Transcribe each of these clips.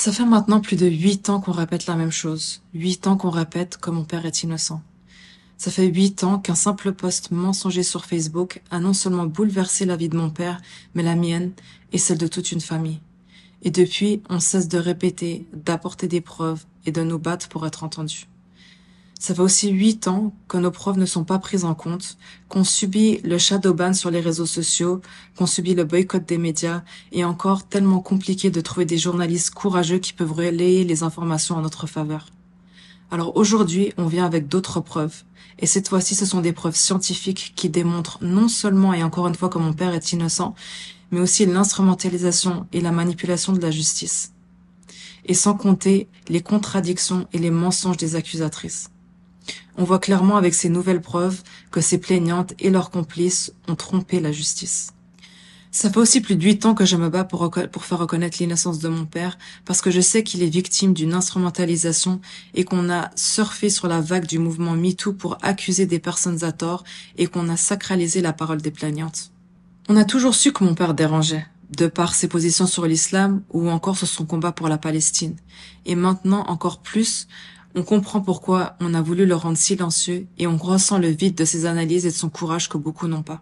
Ça fait maintenant plus de 8 ans qu'on répète la même chose. 8 ans qu'on répète que mon père est innocent. Ça fait 8 ans qu'un simple post mensonger sur Facebook a non seulement bouleversé la vie de mon père, mais la mienne et celle de toute une famille. Et depuis, on cesse de répéter, d'apporter des preuves et de nous battre pour être entendus. Ça fait aussi 8 ans que nos preuves ne sont pas prises en compte, qu'on subit le shadowban sur les réseaux sociaux, qu'on subit le boycott des médias, et encore tellement compliqué de trouver des journalistes courageux qui peuvent relayer les informations en notre faveur. Alors aujourd'hui, on vient avec d'autres preuves. Et cette fois-ci, ce sont des preuves scientifiques qui démontrent non seulement et encore une fois que mon père est innocent, mais aussi l'instrumentalisation et la manipulation de la justice. Et sans compter les contradictions et les mensonges des accusatrices. On voit clairement avec ces nouvelles preuves que ces plaignantes et leurs complices ont trompé la justice. Ça fait aussi plus de 8 ans que je me bats pour faire reconnaître l'innocence de mon père, parce que je sais qu'il est victime d'une instrumentalisation et qu'on a surfé sur la vague du mouvement MeToo pour accuser des personnes à tort et qu'on a sacralisé la parole des plaignantes. On a toujours su que mon père dérangeait, de par ses positions sur l'islam ou encore sur son combat pour la Palestine. Et maintenant, encore plus, on comprend pourquoi on a voulu le rendre silencieux et on ressent le vide de ses analyses et de son courage que beaucoup n'ont pas.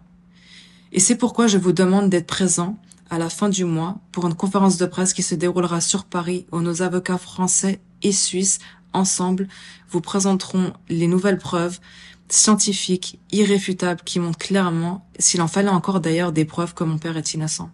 Et c'est pourquoi je vous demande d'être présent à la fin du mois pour une conférence de presse qui se déroulera sur Paris où nos avocats français et suisses, ensemble, vous présenteront les nouvelles preuves scientifiques, irréfutables, qui montrent clairement, s'il en fallait encore d'ailleurs, des preuves que mon père est innocent.